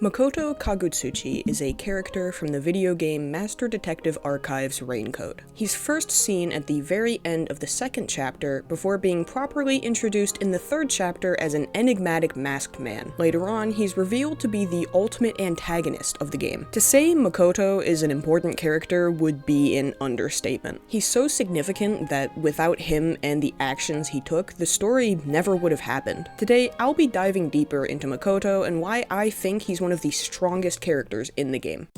Makoto Kagutsuchi is a character from the video game Master Detective Archive's Raincode. He's first seen at the very end of the second chapter before being properly introduced in the third chapter as an enigmatic masked man. Later on, he's revealed to be the ultimate antagonist of the game. To say Makoto is an important character would be an understatement. He's so significant that without him and the actions he took, the story never would have happened. Today, I'll be diving deeper into Makoto and why I think he's one of the strongest characters in the game.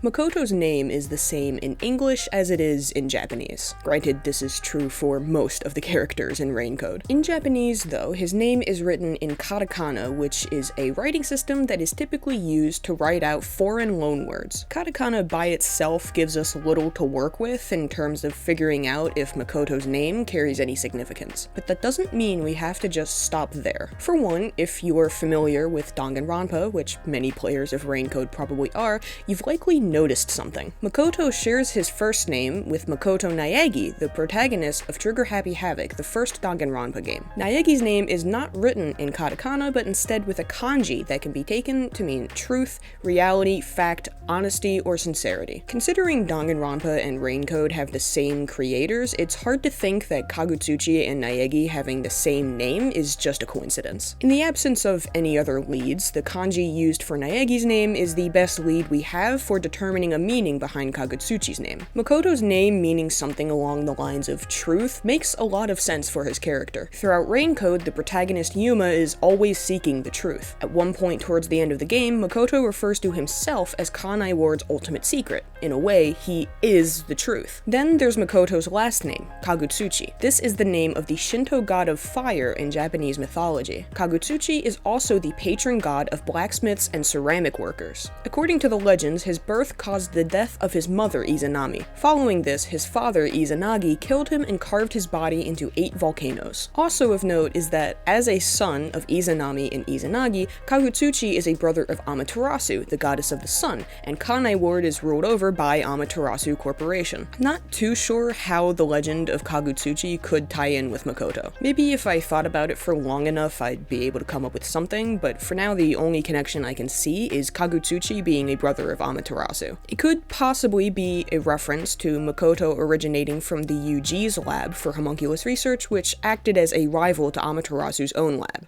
Makoto's name is the same in English as it is in Japanese. Granted, this is true for most of the characters in Raincode. In Japanese, though, his name is written in katakana, which is a writing system that is typically used to write out foreign loanwords. Katakana by itself gives us little to work with in terms of figuring out if Makoto's name carries any significance. But that doesn't mean we have to just stop there. For one, if you're familiar with Danganronpa, which many players of Raincode probably are, you've likely noticed something. Makoto shares his first name with Makoto Naegi, the protagonist of Trigger Happy Havoc, the first Danganronpa game. Naegi's name is not written in katakana, but instead with a kanji that can be taken to mean truth, reality, fact, honesty, or sincerity. Considering Danganronpa and Raincode have the same creators, it's hard to think that Kagutsuchi and Naegi having the same name is just a coincidence. In the absence of any other leads, the kanji used for Naegi's name is the best lead we have for determining a meaning behind Kagutsuchi's name. Makoto's name meaning something along the lines of truth makes a lot of sense for his character. Throughout Raincode, the protagonist Yuma is always seeking the truth. At one point towards the end of the game, Makoto refers to himself as Kanai Ward's ultimate secret. In a way, he is the truth. Then there's Makoto's last name, Kagutsuchi. This is the name of the Shinto god of fire in Japanese mythology. Kagutsuchi is also the patron god of blacksmiths and ceramic workers. According to the legends, his birth caused the death of his mother, Izanami. Following this, his father, Izanagi, killed him and carved his body into 8 volcanoes. Also of note is that, as a son of Izanami and Izanagi, Kagutsuchi is a brother of Amaterasu, the goddess of the sun, and Kanai Ward is ruled over by Amaterasu Corporation. I'm not too sure how the legend of Kagutsuchi could tie in with Makoto. Maybe if I thought about it for long enough, I'd be able to come up with something, but for now the only connection I can see is Kagutsuchi being a brother of Amaterasu. It could possibly be a reference to Makoto originating from the UG's lab for homunculus research, which acted as a rival to Amaterasu's own lab.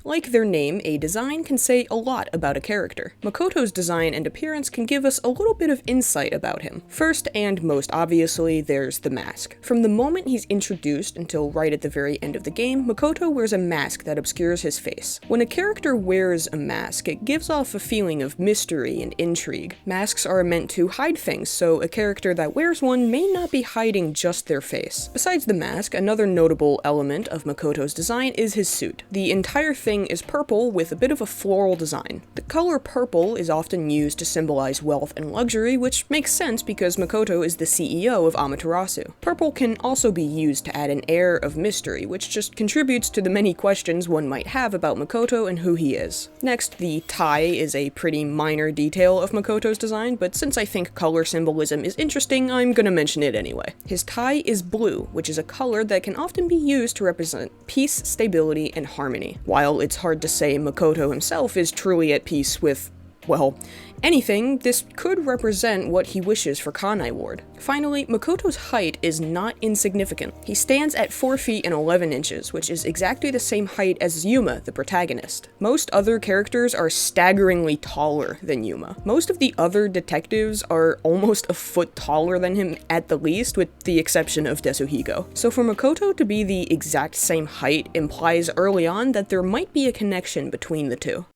Like their name, a design can say a lot about a character. Makoto's design and appearance can give us a little bit of insight about him. First, and most obviously, there's the mask. From the moment he's introduced until right at the very end of the game, Makoto wears a mask that obscures his face. When a character wears a mask, it gives off a feeling of mystery and intrigue. Masks are meant to hide things, so a character that wears one may not be hiding just their face. Besides the mask, another notable element of Makoto's design is his suit. The entire thing is purple with a bit of a floral design. The color purple is often used to symbolize wealth and luxury, which makes sense because Makoto is the CEO of Amaterasu. Purple can also be used to add an air of mystery, which just contributes to the many questions one might have about Makoto and who he is. Next, the tie is a pretty minor detail of Makoto's design, but since I think color symbolism is interesting, I'm gonna mention it anyway. His tie is blue, which is a color that can often be used to represent peace, stability, and harmony. While it's hard to say Makoto himself is truly at peace with, well, anything, this could represent what he wishes for Kanai Ward. Finally, Makoto's height is not insignificant. He stands at 4 feet and 11 inches, which is exactly the same height as Yuma, the protagonist. Most other characters are staggeringly taller than Yuma. Most of the other detectives are almost a foot taller than him at the least, with the exception of Desuhiko. So for Makoto to be the exact same height implies early on that there might be a connection between the two.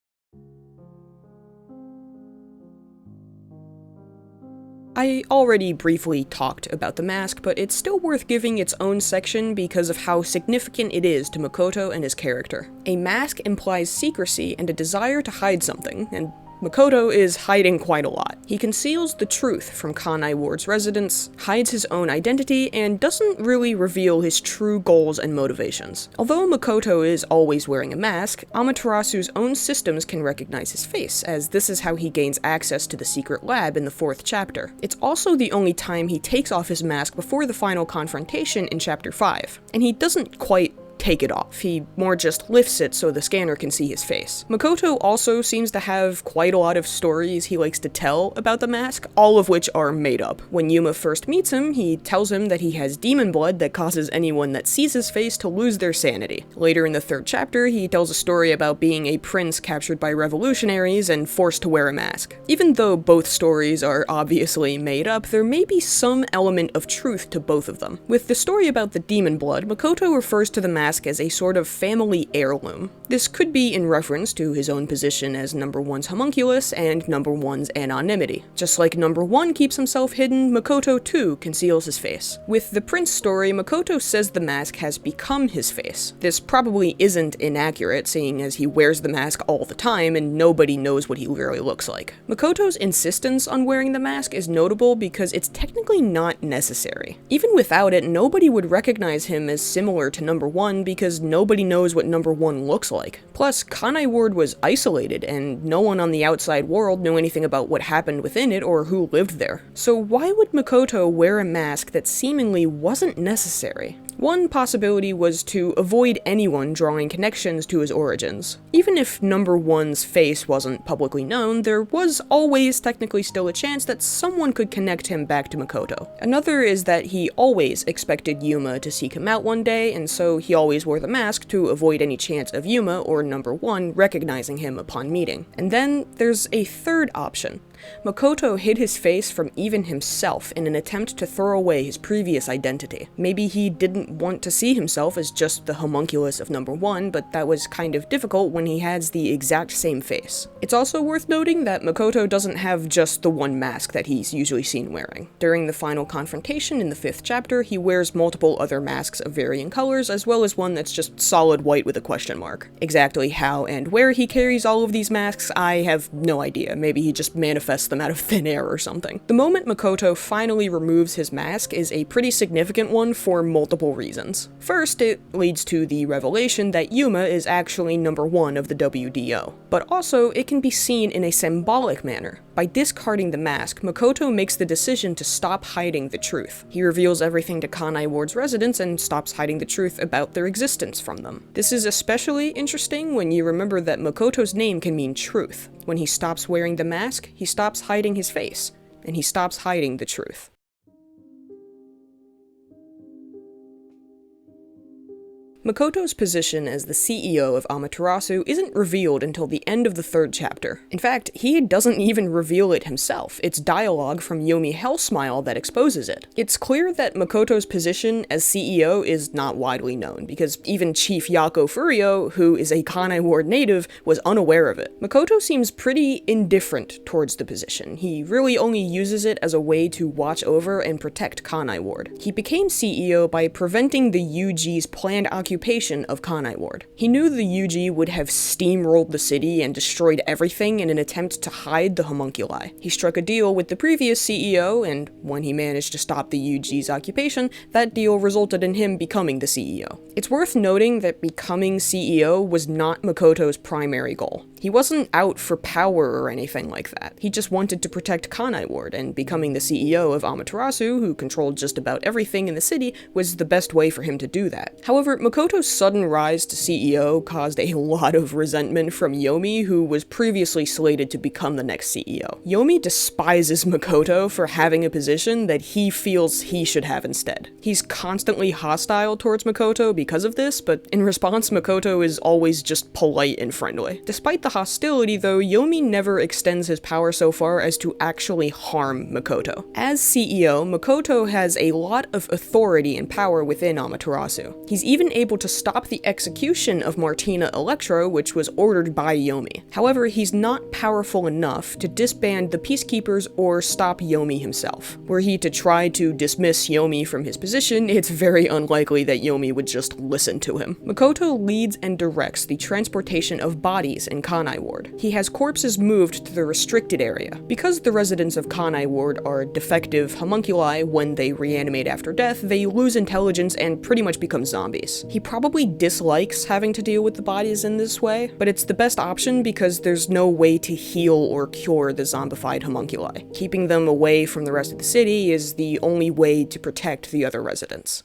I already briefly talked about the mask, but it's still worth giving its own section because of how significant it is to Makoto and his character. A mask implies secrecy and a desire to hide something, and Makoto is hiding quite a lot. He conceals the truth from Kanai Ward's residents, hides his own identity, and doesn't really reveal his true goals and motivations. Although Makoto is always wearing a mask, Amaterasu's own systems can recognize his face, as this is how he gains access to the secret lab in the 4th chapter. It's also the only time he takes off his mask before the final confrontation in chapter 5, and he doesn't quite take it off. He more just lifts it so the scanner can see his face. Makoto also seems to have quite a lot of stories he likes to tell about the mask, all of which are made up. When Yuma first meets him, he tells him that he has demon blood that causes anyone that sees his face to lose their sanity. Later in the 3rd chapter, he tells a story about being a prince captured by revolutionaries and forced to wear a mask. Even though both stories are obviously made up, there may be some element of truth to both of them. With the story about the demon blood, Makoto refers to the mask as a sort of family heirloom. This could be in reference to his own position as Number 1's homunculus and Number 1's anonymity. Just like Number 1 keeps himself hidden, Makoto too conceals his face. With the prince story, Makoto says the mask has become his face. This probably isn't inaccurate, seeing as he wears the mask all the time and nobody knows what he really looks like. Makoto's insistence on wearing the mask is notable because it's technically not necessary. Even without it, nobody would recognize him as similar to Number 1 because nobody knows what Number 1 looks like. Plus, Kanai Ward was isolated, and no one on the outside world knew anything about what happened within it or who lived there. So why would Makoto wear a mask that seemingly wasn't necessary? One possibility was to avoid anyone drawing connections to his origins. Even if Number 1's face wasn't publicly known, there was always technically still a chance that someone could connect him back to Makoto. Another is that he always expected Yuma to seek him out one day, and so he always wore the mask to avoid any chance of Yuma or Number 1 recognizing him upon meeting. And then there's a third option. Makoto hid his face from even himself in an attempt to throw away his previous identity. Maybe he didn't want to see himself as just the homunculus of Number 1, but that was kind of difficult when he has the exact same face. It's also worth noting that Makoto doesn't have just the one mask that he's usually seen wearing. During the final confrontation in the 5th chapter, he wears multiple other masks of varying colors, as well as one that's just solid white with a question mark. Exactly how and where he carries all of these masks, I have no idea. Maybe he just manifests them out of thin air or something. The moment Makoto finally removes his mask is a pretty significant one for multiple reasons. First, it leads to the revelation that Yuma is actually Number 1 of the WDO. But also, it can be seen in a symbolic manner. By discarding the mask, Makoto makes the decision to stop hiding the truth. He reveals everything to Kanai Ward's residents and stops hiding the truth about their existence from them. This is especially interesting when you remember that Makoto's name can mean truth. When he stops wearing the mask, he stops hiding his face, and he stops hiding the truth. Makoto's position as the CEO of Amaterasu isn't revealed until the end of the 3rd chapter. In fact, he doesn't even reveal it himself. It's dialogue from Yomi Hellsmile that exposes it. It's clear that Makoto's position as CEO is not widely known, because even Chief Yako Furio, who is a Kanai Ward native, was unaware of it. Makoto seems pretty indifferent towards the position. He really only uses it as a way to watch over and protect Kanai Ward. He became CEO by preventing the UG's planned occupation of Kanai Ward. He knew the UG would have steamrolled the city and destroyed everything in an attempt to hide the homunculi. He struck a deal with the previous CEO, and when he managed to stop the UG's occupation, that deal resulted in him becoming the CEO. It's worth noting that becoming CEO was not Makoto's primary goal. He wasn't out for power or anything like that. He just wanted to protect Kanai Ward, and becoming the CEO of Amaterasu, who controlled just about everything in the city, was the best way for him to do that. However, Makoto's sudden rise to CEO caused a lot of resentment from Yomi, who was previously slated to become the next CEO. Yomi despises Makoto for having a position that he feels he should have instead. He's constantly hostile towards Makoto because of this, but in response, Makoto is always just polite and friendly. Despite the hostility, though, Yomi never extends his power so far as to actually harm Makoto. As CEO, Makoto has a lot of authority and power within Amaterasu. He's even able to stop the execution of Martina Electro, which was ordered by Yomi. However, he's not powerful enough to disband the Peacekeepers or stop Yomi himself. Were he to try to dismiss Yomi from his position, it's very unlikely that Yomi would just listen to him. Makoto leads and directs the transportation of bodies in Kanai Kanai Ward. He has corpses moved to the restricted area. Because the residents of Kanai Ward are defective homunculi, when they reanimate after death, they lose intelligence and pretty much become zombies. He probably dislikes having to deal with the bodies in this way, but it's the best option because there's no way to heal or cure the zombified homunculi. Keeping them away from the rest of the city is the only way to protect the other residents.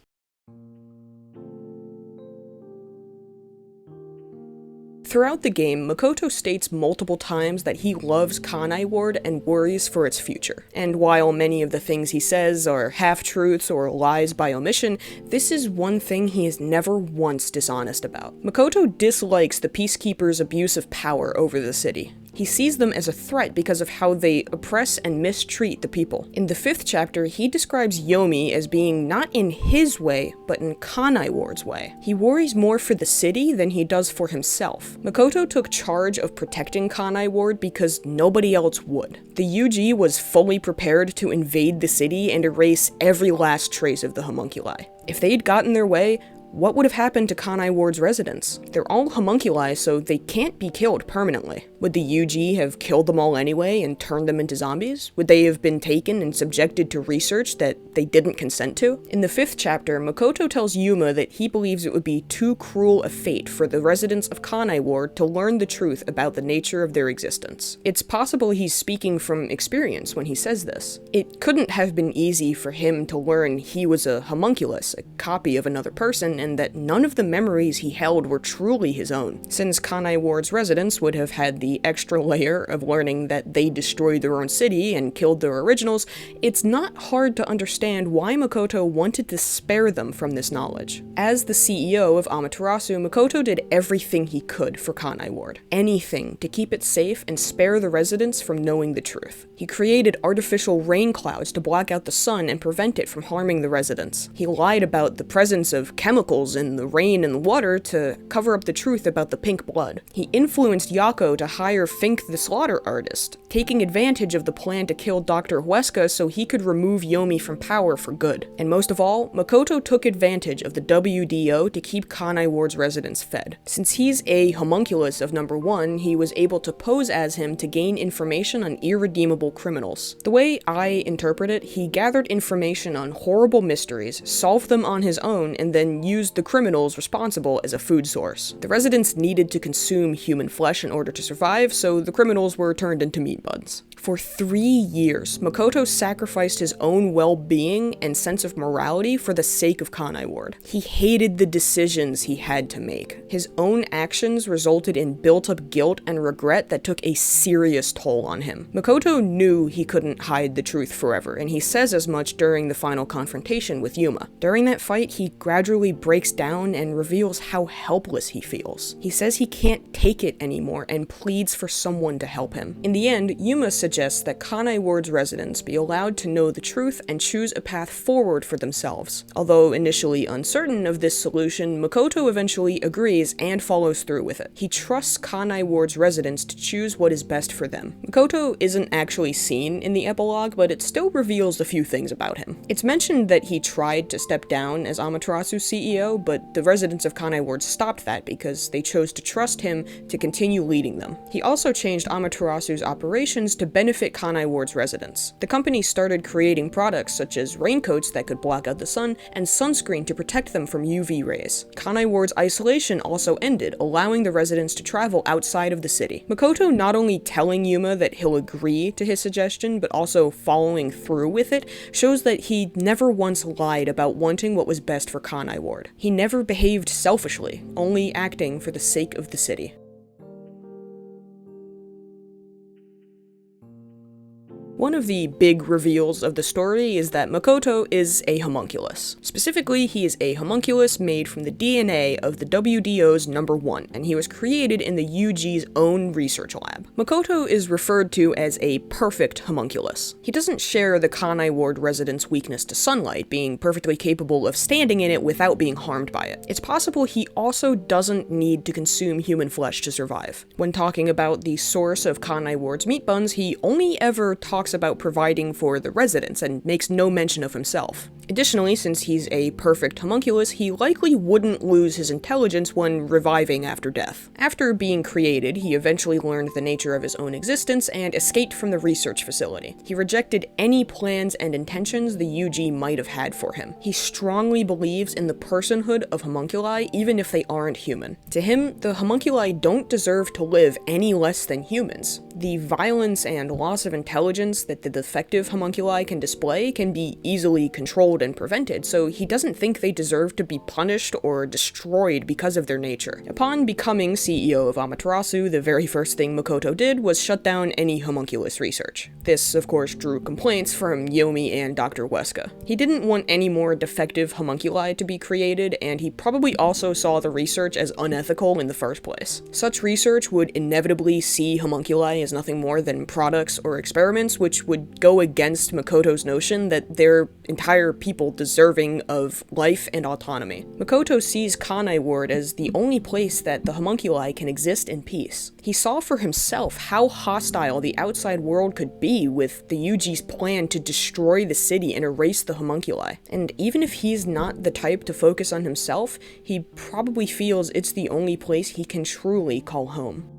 Throughout the game, Makoto states multiple times that he loves Kanai Ward and worries for its future. And while many of the things he says are half-truths or lies by omission, this is one thing he is never once dishonest about. Makoto dislikes the Peacekeepers' abuse of power over the city. He sees them as a threat because of how they oppress and mistreat the people. In the 5th chapter, he describes Yomi as being not in his way, but in Kanai Ward's way. He worries more for the city than he does for himself. Makoto took charge of protecting Kanai Ward because nobody else would. The UG was fully prepared to invade the city and erase every last trace of the homunculi. If they'd gotten their way, what would have happened to Kanai Ward's residents? They're all homunculi, so they can't be killed permanently. Would the UG have killed them all anyway and turned them into zombies? Would they have been taken and subjected to research that they didn't consent to? In the 5th chapter, Makoto tells Yuma that he believes it would be too cruel a fate for the residents of Kanai Ward to learn the truth about the nature of their existence. It's possible he's speaking from experience when he says this. It couldn't have been easy for him to learn he was a homunculus, a copy of another person, and that none of the memories he held were truly his own. Since Kanai Ward's residents would have had the extra layer of learning that they destroyed their own city and killed their originals, it's not hard to understand why Makoto wanted to spare them from this knowledge. As the CEO of Amaterasu, Makoto did everything he could for Kanai Ward. Anything to keep it safe and spare the residents from knowing the truth. He created artificial rain clouds to block out the sun and prevent it from harming the residents. He lied about the presence of chemicals in the rain and the water to cover up the truth about the pink blood. He influenced Yako to hire Fink the slaughter artist, taking advantage of the plan to kill Dr. Huesca so he could remove Yomi from power for good. And most of all, Makoto took advantage of the WDO to keep Kanai Ward's residents fed. Since he's a homunculus of number 1, he was able to pose as him to gain information on irredeemable criminals. The way I interpret it, he gathered information on horrible mysteries, solved them on his own, and then used the criminals responsible as a food source. The residents needed to consume human flesh in order to survive, so the criminals were turned into meat buns. For 3 years, Makoto sacrificed his own well-being and sense of morality for the sake of Kanai Ward. He hated the decisions he had to make. His own actions resulted in built-up guilt and regret that took a serious toll on him. Makoto knew he couldn't hide the truth forever, and he says as much during the final confrontation with Yuma. During that fight, he gradually breaks down and reveals how helpless he feels. He says he can't take it anymore and pleads for someone to help him. In the end, Yuma suggests that Kanai Ward's residents be allowed to know the truth and choose a path forward for themselves. Although initially uncertain of this solution, Makoto eventually agrees and follows through with it. He trusts Kanai Ward's residents to choose what is best for them. Makoto isn't actually seen in the epilogue, but it still reveals a few things about him. It's mentioned that he tried to step down as Amaterasu CEO, but the residents of Kanai Ward stopped that because they chose to trust him to continue leading them. He also changed Amaterasu's operations to benefit Kanai Ward's residents. The company started creating products such as raincoats that could block out the sun and sunscreen to protect them from UV rays. Kanai Ward's isolation also ended, allowing the residents to travel outside of the city. Makoto not only telling Yuma that he'll agree to his suggestion, but also following through with it, shows that he never once lied about wanting what was best for Kanai Ward. He never behaved selfishly, only acting for the sake of the city. One of the big reveals of the story is that Makoto is a homunculus. Specifically, he is a homunculus made from the DNA of the WDO's number 1, and he was created in the UG's own research lab. Makoto is referred to as a perfect homunculus. He doesn't share the Kanai Ward residents' weakness to sunlight, being perfectly capable of standing in it without being harmed by it. It's possible he also doesn't need to consume human flesh to survive. When talking about the source of Kanai Ward's meat buns, he only ever talks about providing for the residents and makes no mention of himself. Additionally, since he's a perfect homunculus, he likely wouldn't lose his intelligence when reviving after death. After being created, he eventually learned the nature of his own existence and escaped from the research facility. He rejected any plans and intentions the UG might have had for him. He strongly believes in the personhood of homunculi, even if they aren't human. To him, the homunculi don't deserve to live any less than humans. The violence and loss of intelligence that the defective homunculi can display can be easily controlled and prevented, so he doesn't think they deserve to be punished or destroyed because of their nature. Upon becoming CEO of Amaterasu, the very first thing Makoto did was shut down any homunculus research. This, of course, drew complaints from Yomi and Dr. Weska. He didn't want any more defective homunculi to be created, and he probably also saw the research as unethical in the first place. Such research would inevitably see homunculi as nothing more than products or experiments, which would go against Makoto's notion that they're entire people deserving of life and autonomy. Makoto sees Kanai Ward as the only place that the homunculi can exist in peace. He saw for himself how hostile the outside world could be with the UG's plan to destroy the city and erase the homunculi. And even if he's not the type to focus on himself, he probably feels it's the only place he can truly call home.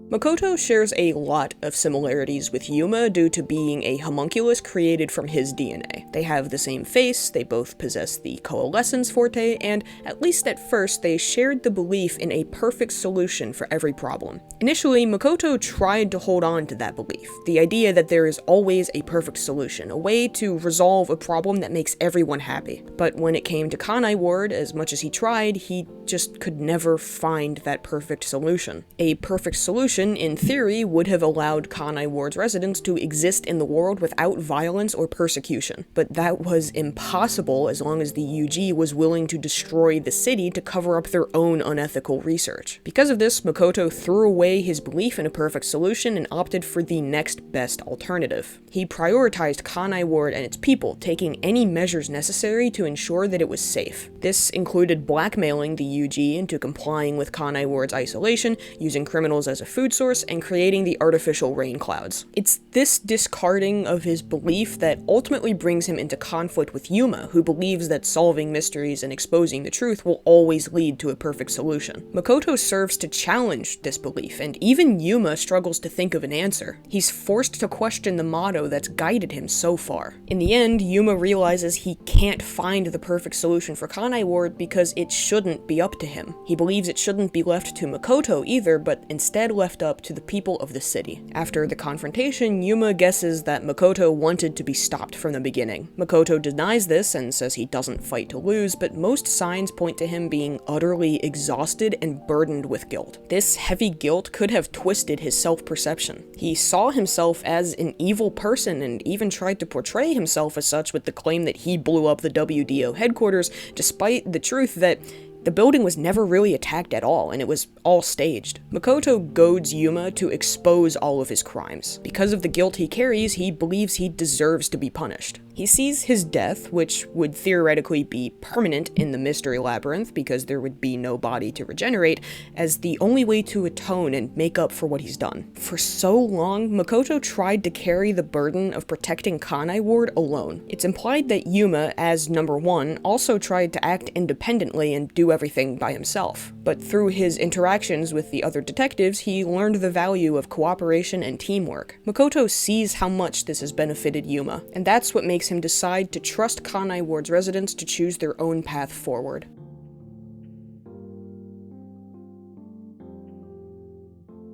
Makoto shares a lot of similarities with Yuma due to being a homunculus created from his DNA. They have the same face, they both possess the coalescence forte, and at least at first they shared the belief in a perfect solution for every problem. Initially, Makoto tried to hold on to that belief, the idea that there is always a perfect solution, a way to resolve a problem that makes everyone happy. But when it came to Kanai Ward, as much as he tried, he just could never find that perfect solution. A perfect solution, in theory, would have allowed Kanai Ward's residents to exist in the world without violence or persecution. But that was impossible as long as the UG was willing to destroy the city to cover up their own unethical research. Because of this, Makoto threw away his belief in a perfect solution and opted for the next best alternative. He prioritized Kanai Ward and its people, taking any measures necessary to ensure that it was safe. This included blackmailing the UG into complying with Kanai Ward's isolation, using criminals as a food source, and creating the artificial rain clouds. It's this discarding of his belief that ultimately brings him into conflict with Yuma, who believes that solving mysteries and exposing the truth will always lead to a perfect solution. Makoto serves to challenge this belief, and even Yuma struggles to think of an answer. He's forced to question the motto that's guided him so far. In the end, Yuma realizes he can't find the perfect solution for Kanai Ward because it shouldn't be up to him. He believes it shouldn't be left to Makoto either, but instead left up to the people of the city. After the confrontation, Yuma guesses that Makoto wanted to be stopped from the beginning. Makoto denies this and says he doesn't fight to lose, but most signs point to him being utterly exhausted and burdened with guilt. This heavy guilt could have twisted his self-perception. He saw himself as an evil person and even tried to portray himself as such with the claim that he blew up the WDO headquarters, despite the truth that the building was never really attacked at all, and it was all staged. Makoto goads Yuma to expose all of his crimes. Because of the guilt he carries, he believes he deserves to be punished. He sees his death, which would theoretically be permanent in the Mystery Labyrinth because there would be no body to regenerate, as the only way to atone and make up for what he's done. For so long, Makoto tried to carry the burden of protecting Kanai Ward alone. It's implied that Yuma, as number one, also tried to act independently and do everything by himself. But through his interactions with the other detectives, he learned the value of cooperation and teamwork. Makoto sees how much this has benefited Yuma, and that's what makes him decide to trust Kanai Ward's residents to choose their own path forward.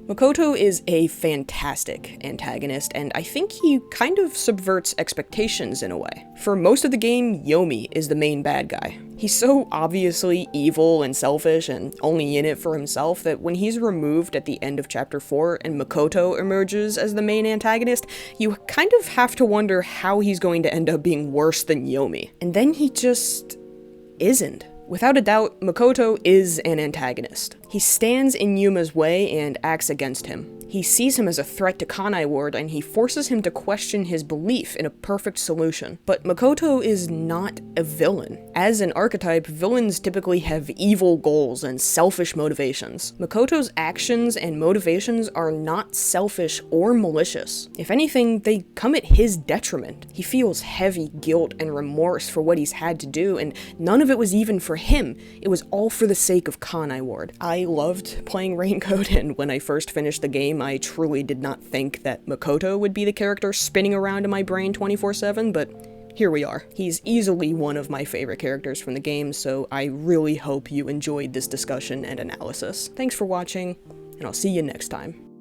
Makoto is a fantastic antagonist, and I think he kind of subverts expectations in a way. For most of the game, Yomi is the main bad guy. He's so obviously evil and selfish and only in it for himself that when he's removed at the end of Chapter 4 and Makoto emerges as the main antagonist, you kind of have to wonder how he's going to end up being worse than Yomi. And then he just isn't. Without a doubt, Makoto is an antagonist. He stands in Yuma's way and acts against him. He sees him as a threat to Kanai Ward, and he forces him to question his belief in a perfect solution. But Makoto is not a villain. As an archetype, villains typically have evil goals and selfish motivations. Makoto's actions and motivations are not selfish or malicious. If anything, they come at his detriment. He feels heavy guilt and remorse for what he's had to do, and none of it was even for him. It was all for the sake of Kanai Ward. I loved playing Raincoat, and when I first finished the game, I truly did not think that Makoto would be the character spinning around in my brain 24/7, but here we are. He's easily one of my favorite characters from the game, so I really hope you enjoyed this discussion and analysis. Thanks for watching, and I'll see you next time.